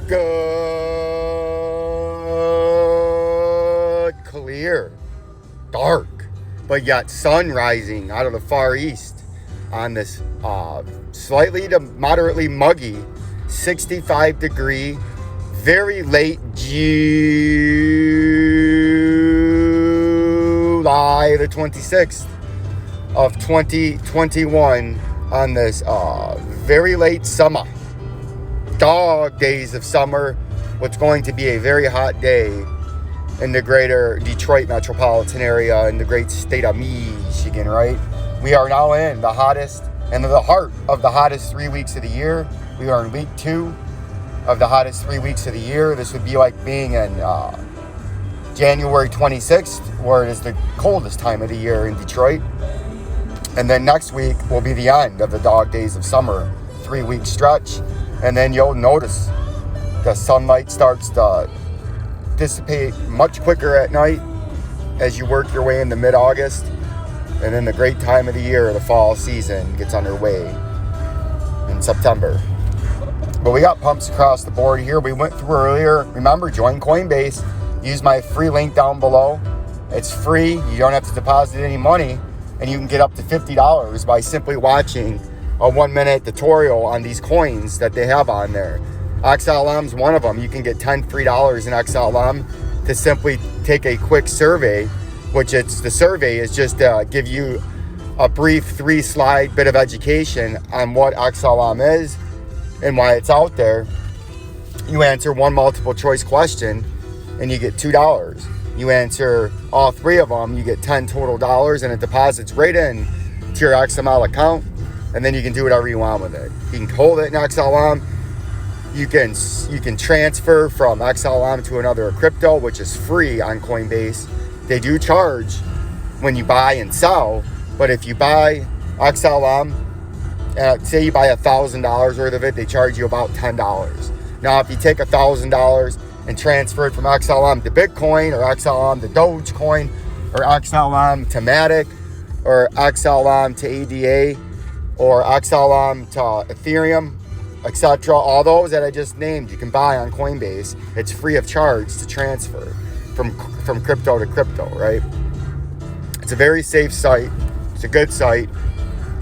good, clear, dark, but yet sun rising out of the far east on this slightly to moderately muggy 65 degree, very late July the 26th of 2021 on this very late summer. Dog days of summer. What's going to be a very hot day in the greater Detroit metropolitan area in the great state of Michigan, right? We are now in the hottest and the heart of the hottest 3 weeks of the year. We are in week 2 of the hottest 3 weeks of the year. This would be like being in January 26th, where it is the coldest time of the year in Detroit. And then next week will be the end of the dog days of summer, 3 week stretch. And then you'll notice the sunlight starts to dissipate much quicker at night as you work your way into mid-August. And then the great time of the year, the fall season, gets underway in September. But we got pumps across the board here. We went through earlier. Remember, join Coinbase. Use my free link down below. It's free. You don't have to deposit any money. And you can get up to $50 by simply watching a 1-minute tutorial on these coins that they have on there. XLM's one of them. You can get $10 free in XLM to simply take a quick survey, which the survey is just to give you a brief 3-slide bit of education on what XLM is and why it's out there. You answer one multiple choice question and you get $2. You answer all 3 of them, you get $10 total, and it deposits right in to your XML account. And then you can do whatever you want with it. You can hold it in XLM. You can transfer from XLM to another crypto, which is free on Coinbase. They do charge when you buy and sell, but if you buy XLM, say you buy $1,000 worth of it, they charge you about $10. Now, if you take $1,000 and transfer it from XLM to Bitcoin, or XLM to Dogecoin, or XLM to Matic, or XLM to ADA, or XLM to Ethereum, etc. All those that I just named, you can buy on Coinbase. It's free of charge to transfer from crypto to crypto, right? It's a very safe site. It's a good site.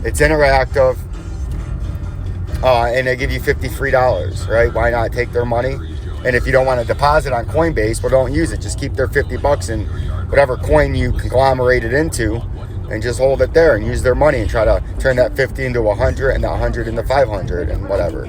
It's interactive. And they give you $50 free, right? Why not take their money? And if you don't want to deposit on Coinbase, well, don't use it. Just keep their $50 in whatever coin you conglomerate it into, and just hold it there and use their money and try to turn that 50 into 100 and that 100 into 500 and whatever.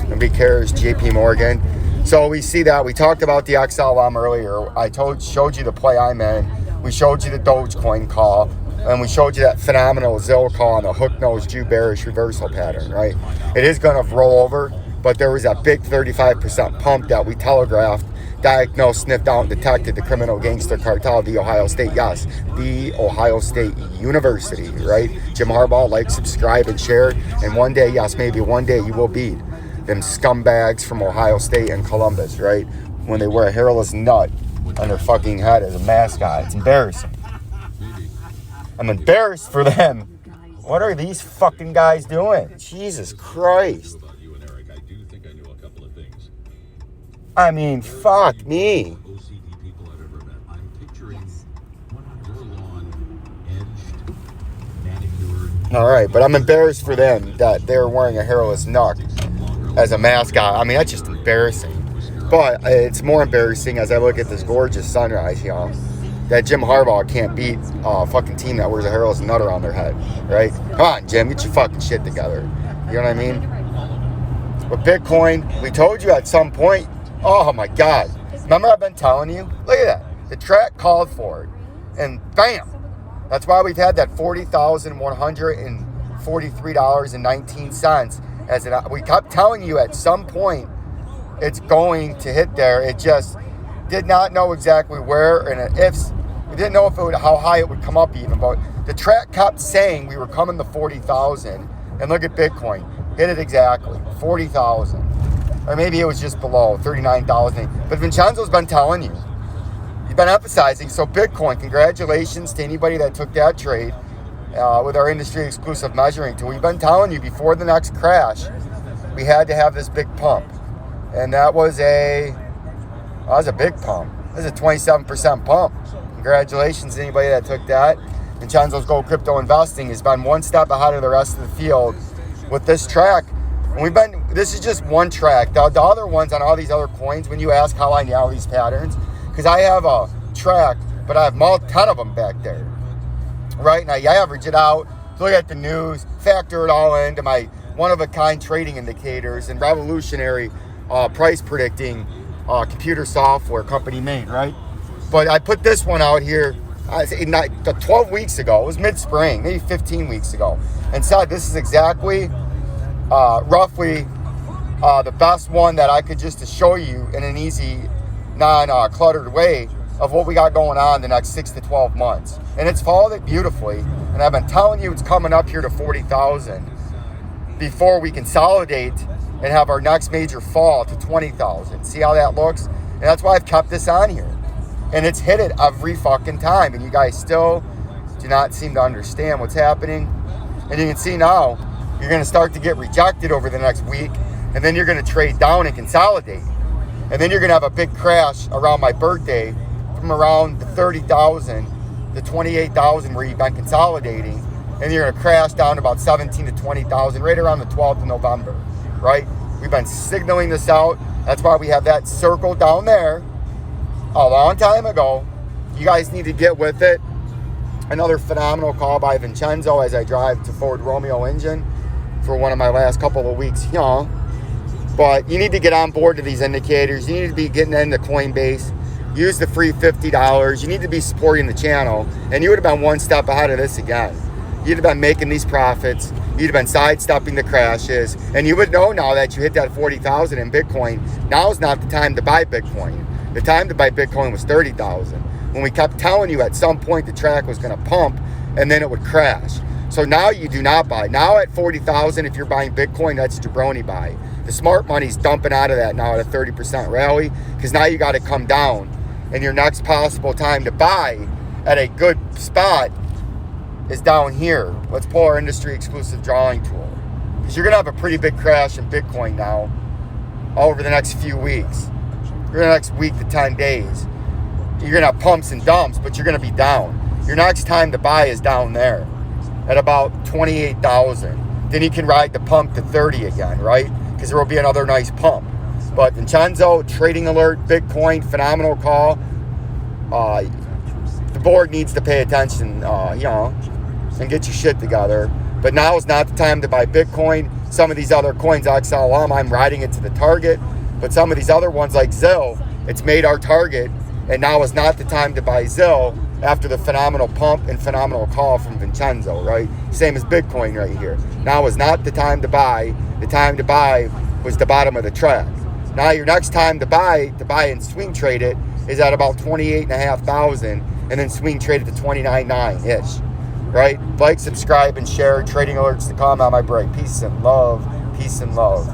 Nobody cares, JP Morgan. So we see that. We talked about the XLM earlier. I showed you the play I'm in. We showed you the Dogecoin call. And we showed you that phenomenal ZIL call on the hook nose Jew bearish reversal pattern, right? It is going to roll over, but there was that big 35% pump that we telegraphed, diagnosed, sniffed out, and detected the criminal gangster cartel, the Ohio State, yes, the Ohio State University, right? Jim Harbaugh, like, subscribe, and share. And one day, yes, maybe one day, you will beat them scumbags from Ohio State and Columbus, right? When they wear a hairless nut on their fucking head as a mascot. It's embarrassing. I'm embarrassed for them. What are these fucking guys doing? Jesus Christ. I mean, fuck me. Alright, but I'm embarrassed for them that they're wearing a hairless nut as a mascot. I mean, that's just embarrassing. But it's more embarrassing as I look at this gorgeous sunrise, y'all, that Jim Harbaugh can't beat a fucking team that wears a hairless nut around their head, right? Come on, Jim, get your fucking shit together. You know what I mean? With Bitcoin, we told you at some point, oh my God. Remember I've been telling you? Look at that. The track called for it. And bam. That's why we've had that $40,143.19. We kept telling you at some point it's going to hit there. It just did not know exactly where and ifs. We didn't know if it would, how high it would come up even. But the track kept saying we were coming to 40,000. And look at Bitcoin. Hit it exactly. 40,000. Or maybe it was just below 39,000. But Vincenzo's been telling you. He's been emphasizing. So Bitcoin, congratulations to anybody that took that trade with our industry exclusive measuring tool. We've been telling you before the next crash, we had to have this big pump. And that was a big pump. This is a 27% pump. Congratulations to anybody that took that. Vincenzo's Gold Crypto Investing has been one step ahead of the rest of the field with this track. And this is just one track. The other ones on all these other coins, when you ask how I nail these patterns, because I have a track, but I have 10 of them back there. Right? Now, you average it out, look at the news, factor it all into my one-of-a-kind trading indicators and revolutionary price predicting computer software company made, right? But I put this one out here 12 weeks ago. It was mid-spring, maybe 15 weeks ago, and said this is exactly, roughly, the best one that I could just show you in an easy, non-cluttered way of what we got going on the next 6 to 12 months. And it's followed it beautifully. And I've been telling you it's coming up here to 40,000 before we consolidate and have our next major fall to 20,000. See how that looks? And that's why I've kept this on here. And it's hit it every fucking time. And you guys still do not seem to understand what's happening. And you can see now, you're going to start to get rejected over the next week. And then you're going to trade down and consolidate. And then you're going to have a big crash around my birthday from around the 30,000 to 28,000 where you've been consolidating. And you're going to crash down to about 17 to 20,000 right around the 12th of November, right? We've been signaling this out. That's why we have that circle down there a long time ago. You guys need to get with it. Another phenomenal call by Vincenzo as I drive to Ford Romeo engine for one of my last couple of weeks. But you need to get on board to these indicators. You need to be getting into Coinbase. Use the free $50. You need to be supporting the channel. And you would have been one step ahead of this again. You'd have been making these profits. You'd have been sidestepping the crashes. And you would know now that you hit that 40,000 in Bitcoin. Now is not the time to buy Bitcoin. The time to buy Bitcoin was 30,000. When we kept telling you at some point the track was going to pump and then it would crash. So now you do not buy. Now at 40,000, if you're buying Bitcoin, that's jabroni buy. The smart money's dumping out of that now at a 30% rally because now you got to come down. And your next possible time to buy at a good spot is down here. Let's pull our industry exclusive drawing tool. Because you're going to have a pretty big crash in Bitcoin now over the next few weeks. Your next week to 10 days. You're going to have pumps and dumps, but you're going to be down. Your next time to buy is down there at about 28,000. Then you can ride the pump to 30 again, right? Because there will be another nice pump. But Vincenzo, trading alert, Bitcoin, phenomenal call. The board needs to pay attention, and get your shit together. But now is not the time to buy Bitcoin. Some of these other coins, XLM, I'm riding it to the target. But some of these other ones like ZIL, it's made our target. And now is not the time to buy ZIL after the phenomenal pump and phenomenal call from Vincenzo, right? Same as Bitcoin right here. Now is not the time to buy. The time to buy was the bottom of the track. Now your next time to buy and swing trade it is at about 28,500 and then swing trade it to 29.9-ish, right? Like, subscribe, and share. Trading alerts to come on my break. Peace and love. Peace and love.